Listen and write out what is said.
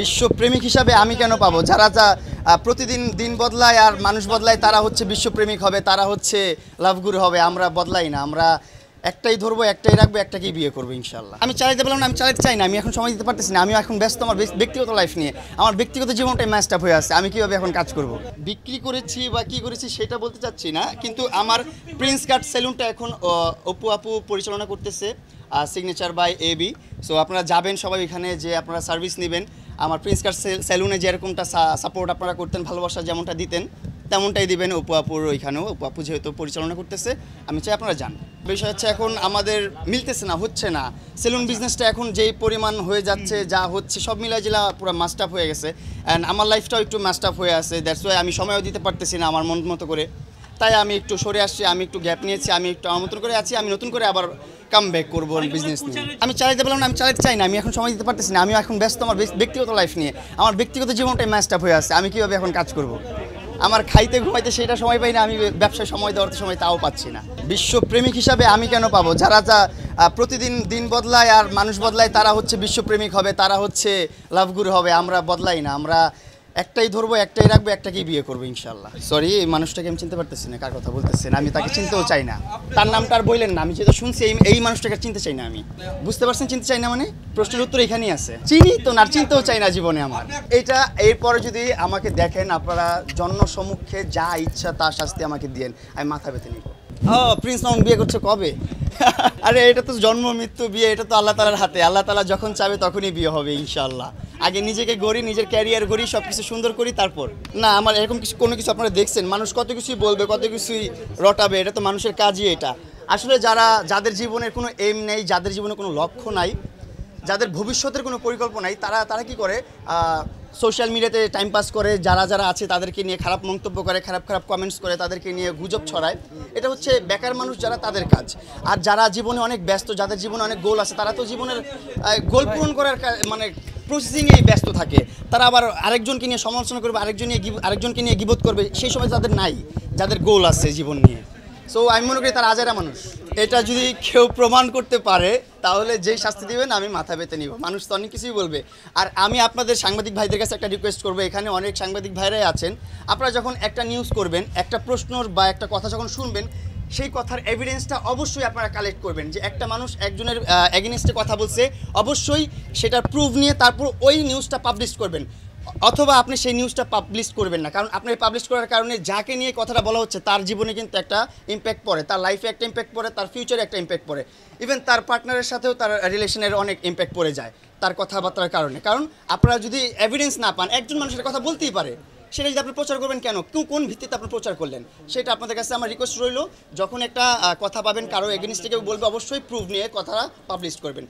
বিশ্বপ্রেমিক হিসাবে আমি কেন পাবো? যারা প্রতিদিন দিন বদলায় আর মানুষ বদলায় তারা হচ্ছে বিশ্বপ্রেমিক হবে, তারা হচ্ছে লাভগুরু হবে। আমরা বদলাই না, আমরা একটাই ধরবো, একটাই রাখবো, একটাকেই বিয়ে করবো ইনশাল্লাহ। আমি চালাইতে পারলাম না, আমি চালাতে চাই না, আমি এখন সময় দিতে পারতেছি না। আমি এখন ব্যস্ত আমার ব্যক্তিগত লাইফ নিয়ে, আমার ব্যক্তিগত জীবনটাই ম্যাচড আপ হয়ে আছে। আমি কীভাবে এখন কাজ করব? বিক্রি করেছি বা কী করেছি সেটা বলতে চাচ্ছি না, কিন্তু আমার প্রিন্স কাট সেলুনটা এখন অপু আপু পরিচালনা করতেছে, সিগনেচার বাই এবি। সো আপনারা যাবেন সবাই এখানে, যে আপনারা সার্ভিস নেবেন। আমার প্রিন্স কাট সেলুনে যেরকমটা সাপোর্ট আপনারা করতেন, ভালোবাসা যেমনটা দিতেন, তেমনটাই দিবেন অপু আপুর ওইখানেও। অপু আপু যেহেতু পরিচালনা করতেছে, আমি চাই আপনারা যান। বিষয় হচ্ছে এখন আমাদের মিলতেছে না, হচ্ছে না। সেলুন বিজনেসটা এখন যেই পরিমাণ হয়ে যাচ্ছে, যা হচ্ছে সব মিলাই জেলা পুরো মাস্ট আপ হয়ে গেছে। অ্যান্ড আমার লাইফটাও একটু মাস্ট আপ হয়ে আছে। দ্যাটস ওয়াই আমি সময়ও দিতে পারতেছি না আমার মন মতো করে। তাই আমি একটু সরে আসছি, আমি একটু গ্যাপ নিয়েছি, আমি একটু আমার মতন করে আছি। আমি নতুন করে আবার কাম ব্যাক করবো বিজনেস নিয়ে। আমি চালাইতে পারলাম না, আমি চালাতে চাই না, আমি এখন সময় দিতে পারতেছি না। আমি এখন ব্যস্ত আমার ব্যক্তিগত লাইফ নিয়ে, আমার ব্যক্তিগত জীবনটাই ম্যাচড আপ হয়ে আছে। আমি কীভাবে এখন কাজ করব? আমার খাইতে ঘুমাইতে সেটা সময় পাই না, আমি ব্যবসায় সময় দেওয়ার সময় তাও পাচ্ছি না। বিশ্বপ্রেমিক হিসাবে আমি কেন পাবো? যারা প্রতিদিন দিন বদলায় আর মানুষ বদলায় তারা হচ্ছে বিশ্বপ্রেমিক হবে, তারা হচ্ছে লাভগুরু হবে। আমরা বদলাই না, আমরা একটাই ধরবো, একটাই রাখবো, একটাকেই বিয়ে করবো ইনশাল্লাহ। সরি, এই মানুষটাকে আমি চিনতে পারতেছি না, কার কথা বলতেছেন। আমি তাকে চিনতেও চাই না, তার নামটা আর বললেন না। আমি যেটা শুনছি এই মানুষটাকে চিনতে চাই না। আমি বুঝতে পারছেন চিনতে চাই না মানে? প্রশ্নের উত্তর এখানেই আছে। চিনি তো না, চিনতেও চাই না জীবনে আমার। এটা এরপরে যদি আমাকে দেখেন আপনারা জনসম্মুখে, যা ইচ্ছা তার শাস্তি আমাকে দিয়েন, আমি মাথা পেতে নিব। ও প্রিন্স মামুন বিয়ে করছে কবে? আরে এটা তো জন্ম মৃত্যু বিয়ে, এটা তো আল্লাহ তাআলার হাতে। আল্লাহ তাআলা যখন চাবে তখনই বিয়ে হবে ইনশাআল্লাহ। আগে নিজেকে গড়ি, নিজের ক্যারিয়ার গড়ি, সব কিছু সুন্দর করি, তারপর না। আমার এরকম কোনো কিছু আপনারা দেখছেন, মানুষ কত কিছুই বলবে, কত কিছুই রটাবে, এটা তো মানুষের কাজই এটা। আসলে যাদের জীবনের কোনো এম নেই, যাদের জীবনে কোনো লক্ষ্য নাই, যাদের ভবিষ্যতের কোনো পরিকল্পনা নাই, তারা কি করে? সোশ্যাল মিডিয়াতে টাইম পাস করে, যারা আছে তাদেরকে নিয়ে খারাপ মন্তব্য করে, খারাপ কমেন্টস করে, তাদেরকে নিয়ে গুজব ছড়ায়। এটা হচ্ছে বেকার মানুষ যারা, তাদের কাজ। আর যারা জীবনে অনেক ব্যস্ত, যাদের জীবনে অনেক গোল আছে, তারা তো জীবনের গোল পূরণ করার মানে প্রসেসিংয়েই ব্যস্ত থাকে। তারা আবার আরেকজনকে নিয়ে সমালোচনা করবে, আরেকজনকে নিয়ে গিবত করবে, সেই সময় তাদের নাই, যাদের গোল আছে জীবন নিয়ে। সো আমি মনে করি তারা আজেরা মানুষ। এটা যদি কেউ প্রমাণ করতে পারে তাহলে যেই শাস্তি দিবেন আমি মাথা পেতে নিব। মানুষ তো অনেক কিছুই বলবে। আর আমি আপনাদের সাংবাদিক ভাইদের কাছে একটা রিকোয়েস্ট করবো, এখানে অনেক সাংবাদিক ভাইরাই আছেন, আপনারা যখন একটা নিউজ করবেন, একটা প্রশ্ন বা একটা কথা যখন শুনবেন, সেই কথার এভিডেন্সটা অবশ্যই আপনারা কালেক্ট করবেন। যে একটা মানুষ একজনের এগেনস্টে কথা বলছে, অবশ্যই সেটার প্রুফ নিয়ে তারপর ওই নিউজটা পাবলিশ করবেন। অথবা আপনি সেই নিউজটা পাবলিশ করবেন না, কারণ আপনি পাবলিশ করার কারণে যাকে নিয়ে কথাটা বলা হচ্ছে তার জীবনে কিন্তু একটা ইম্প্যাক্ট পড়ে, তার লাইফে একটা ইম্প্যাক্ট পড়ে, তার ফিউচারে একটা ইম্প্যাক্ট পড়ে, ইভেন তার পার্টনারের সাথেও তার রিলেশনের অনেক ইম্প্যাক্ট পড়ে যায় তার কথাবার্তার কারণে। কারণ আপনারা যদি এভিডেন্স না পান, একজন মানুষের কথা বলতেই পারে, সেটা যদি আপনি প্রচার করবেন কেন, কোন ভিত্তিতে আপনি প্রচার করলেন, সেটা আপনাদের কাছে আমার রিকোয়েস্ট রইল। যখন একটা কথা পাবেন কারো এগেনস্টে কেউ বলবে, অবশ্যই প্রুফ নিয়ে কথাটা পাবলিশ করবেন।